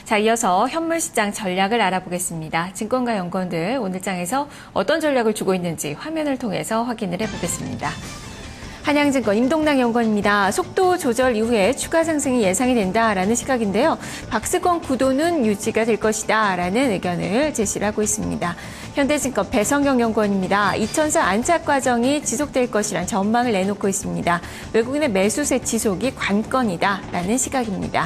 자, 이어서 현물시장 전략을 알아보겠습니다. 증권가 연구원들 오늘 장에서 어떤 전략을 주고 있는지 화면을 통해서 확인을 해보겠습니다. 한양증권 임동락 연구원입니다. 속도 조절 이후에 추가 상승이 예상이 된다라는 시각인데요. 박스권 구도는 유지가 될 것이다라는 의견을 제시를 하고 있습니다. 현대증권 배성경 연구원입니다. 2000선 안착 과정이 지속될 것이란 전망을 내놓고 있습니다. 외국인의 매수세 지속이 관건이다라는 시각입니다.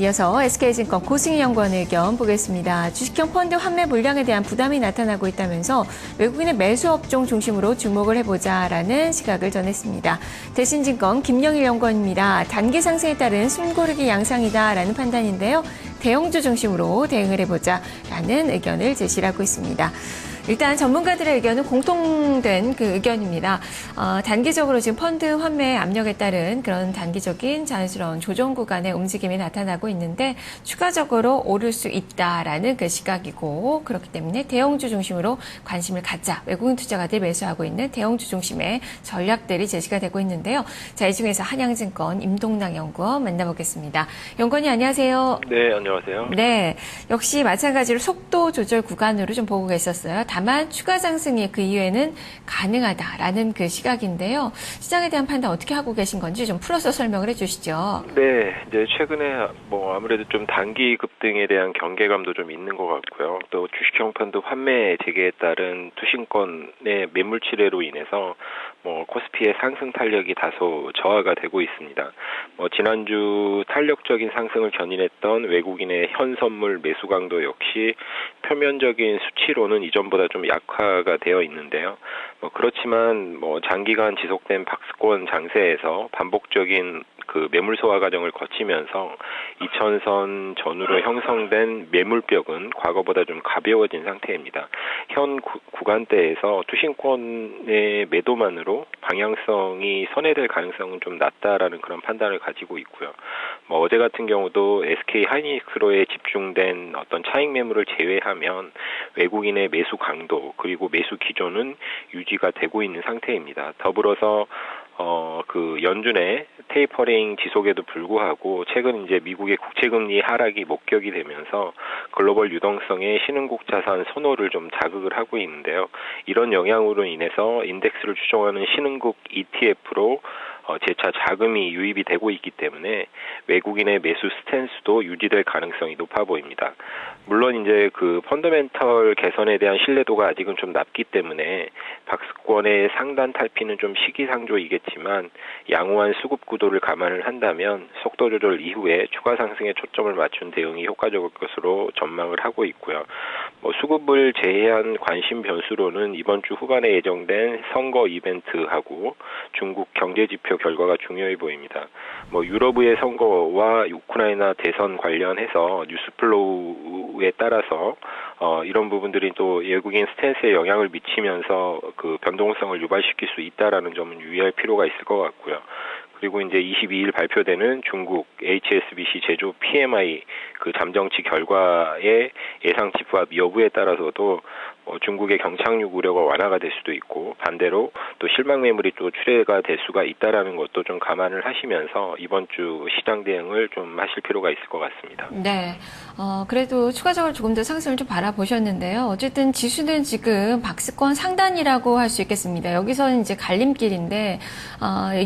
이어서 SK증권 고승희 연구원 의견 보겠습니다. 주식형 펀드 환매 물량에 대한 부담이 나타나고 있다면서 외국인의 매수 업종 중심으로 주목을 해보자라는 시각을 전했습니다. 대신증권 김영일 연구원입니다. 단기 상승에 따른 숨고르기 양상이다라는 판단인데요. 대형주 중심으로 대응을 해보자라는 의견을 제시를 하고 있습니다. 일단 전문가들의 의견은 공통된 그 의견입니다. 단기적으로 지금 펀드 환매 압력에 따른 그런 단기적인 자연스러운 조정 구간의 움직임이 나타나고 있는데 추가적으로 오를 수 있다라는 그 시각이고 그렇기 때문에 대형주 중심으로 관심을 갖자. 외국인 투자가들이 매수하고 있는 대형주 중심의 전략들이 제시가 되고 있는데요. 자, 이 중에서 한양증권 임동락 연구원 만나보겠습니다. 연구원님 안녕하세요. 네, 안녕하세요. 네, 역시 마찬가지로 속도 조절 구간으로 좀 보고 계셨어요. 다만 추가 상승이 그 이후에는 가능하다라는 그 시각인데요. 시장에 대한 판단 어떻게 하고 계신 건지 좀 풀어서 설명을 해주시죠. 네, 이제 최근에 아무래도 좀 단기 급등에 대한 경계감도 좀 있는 것 같고요. 또 주식형 펀드 환매 재개에 따른 투신권의 매물치레로 인해서 코스피의 상승 탄력이 다소 저하가 되고 있습니다. 지난주 탄력적인 상승을 견인했던 외국인의 현선물 매수 강도 역시 표면적인 수치로는 이전보다 좀 약화가 되어 있는데요. 그렇지만 장기간 지속된 박스권 장세에서 반복적인 그 매물 소화 과정을 거치면서 2000선 전후로 형성된 매물벽은 과거보다 좀 가벼워진 상태입니다. 현 구간대에서 투신권의 매도만으로 방향성이 선회될 가능성은 좀 낮다라는 그런 판단을 가지고 있고요. 어제 같은 경우도 SK 하이닉스로에 집중된 어떤 차익 매물을 제외하면 외국인의 매수 강도 그리고 매수 기조는 유지가 되고 있는 상태입니다. 더불어서 그 연준의 테이퍼링 지속에도 불구하고 최근 이제 미국의 국채금리 하락이 목격이 되면서 글로벌 유동성의 신흥국 자산 선호를 좀 자극을 하고 있는데요. 이런 영향으로 인해서 인덱스를 추종하는 신흥국 ETF로 재차 자금이 유입이 되고 있기 때문에 외국인의 매수 스탠스도 유지될 가능성이 높아 보입니다. 물론 이제 그 펀더멘털 개선에 대한 신뢰도가 아직은 좀 낮기 때문에 박스권의 상단 탈피는 좀 시기상조이겠지만 양호한 수급 구도를 감안을 한다면 속도 조절 이후에 추가 상승에 초점을 맞춘 대응이 효과적일 것으로 전망을 하고 있고요. 수급을 제외한 관심 변수로는 이번 주 후반에 예정된 선거 이벤트하고 중국 경제 지표 결과가 중요해 보입니다. 유럽의 선거와 우크라이나 대선 관련해서 뉴스플로우에 따라서 이런 부분들이 또 외국인 스탠스에 영향을 미치면서 그 변동성을 유발시킬 수 있다라는 점은 유의할 필요가 있을 것 같고요. 그리고 이제 22일 발표되는 중국 HSBC 제조 PMI 그 잠정치 결과의 예상치 부합 여부에 따라서도 중국의 경착륙 우려가 완화가 될 수도 있고 반대로 또 실망 매물이 또 출회가 될 수가 있다라는 것도 좀 감안을 하시면서 이번 주 시장 대응을 좀 하실 필요가 있을 것 같습니다. 네, 그래도 추가적으로 조금 더 상승을 좀 바라보셨는데요. 어쨌든 지수는 지금 박스권 상단이라고 할 수 있겠습니다. 여기서는 이제 갈림길인데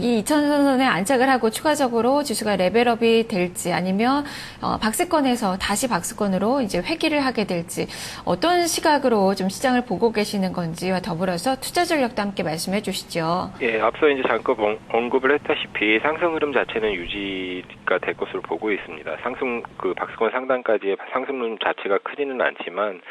이 2000선에 안착을 하고 추가적으로 지수가 레벨업이 될지 아니면 박스권에서 다시 박스권으로 이제 회귀를 하게 될지 어떤 시각으로 좀 시장을 보고 계시는 건지와 더불어서 투자 전략도 함께 말씀해 주시죠. 예, 앞서 이제 잠깐 언급을 했다시피 상승 흐름 자체는 유지가 될 것으로 보고 있습니다. 그 박스권 상단까지의 상승 흐름 자체가 크지는 않지만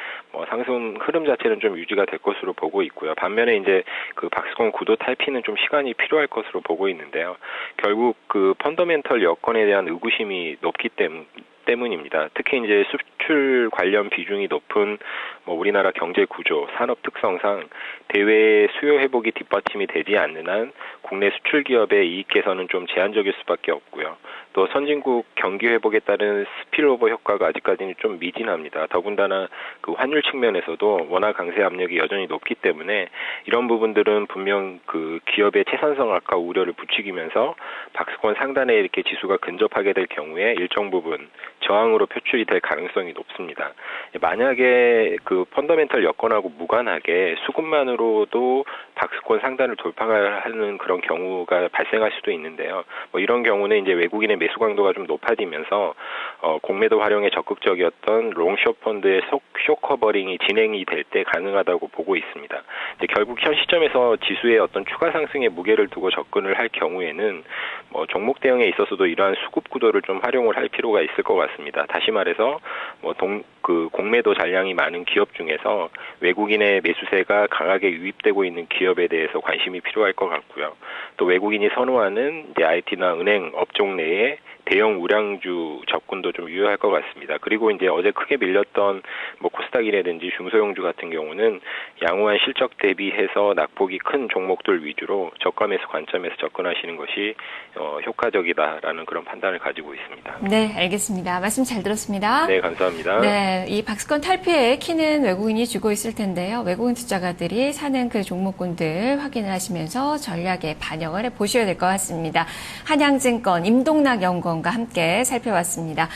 상승 흐름 자체는 좀 유지가 될 것으로 보고 있고요. 반면에 이제 그 박스권 구도 탈피는 좀 시간이 필요할 것으로 보고 있는데요. 결국 그 펀더멘털 여건에 대한 의구심이 높기 때문에 때문입니다. 특히 이제 수출 관련 비중이 높은 뭐 우리나라 경제 구조, 산업 특성상 대외 수요 회복이 뒷받침이 되지 않는 한 국내 수출 기업의 이익 개선은 좀 제한적일 수밖에 없고요. 또 선진국 경기 회복에 따른 스필오버 효과가 아직까지는 좀 미진합니다. 더군다나 그 환율 측면에서도 워낙 강세 압력이 여전히 높기 때문에 이런 부분들은 분명 그 기업의 채산성 악화 우려를 부추기면서 박스권 상단에 이렇게 지수가 근접하게 될 경우에 일정 부분 저항으로 표출이 될 가능성이 높습니다. 만약에 그 펀더멘털 여건하고 무관하게 수급만으로도 박스권 상단을 돌파하는 그런 경우가 발생할 수도 있는데요. 뭐 이런 경우는 이제 외국인의 매수 강도가 좀 높아지면서 공매도 활용에 적극적이었던 롱숏 펀드의 쇼 커버링이 진행이 될 때 가능하다고 보고 있습니다. 이제 결국 현 시점에서 지수의 어떤 추가 상승에 무게를 두고 접근을 할 경우에는 뭐 종목 대응에 있어서도 이러한 수급 구도를 좀 활용을 할 필요가 있을 것 같습니다. 다시 말해서 뭐 공매도 잔량이 많은 기업 중에서 외국인의 매수세가 강하게 유입되고 있는 기업에 대해서 관심이 필요할 것 같고요. 또 외국인이 선호하는 이제 IT나 은행 업종 내에 대형 우량주 접근도 좀 유효할 것 같습니다. 그리고 이제 어제 크게 밀렸던 뭐 코스닥이라든지 중소형주 같은 경우는 양호한 실적 대비해서 낙폭이 큰 종목들 위주로 저가 매수 관점에서 접근하시는 것이 효과적이다라는 그런 판단을 가지고 있습니다. 네, 알겠습니다. 말씀 잘 들었습니다. 네, 감사합니다. 네, 이 박스권 탈피의 키는 외국인이 주고 있을 텐데요. 외국인 투자가들이 사는 그 종목군들 확인을 하시면서 전략에 반영을 해보셔야 될 것 같습니다. 한양증권 임동락 연구원과 함께 살펴봤습니다.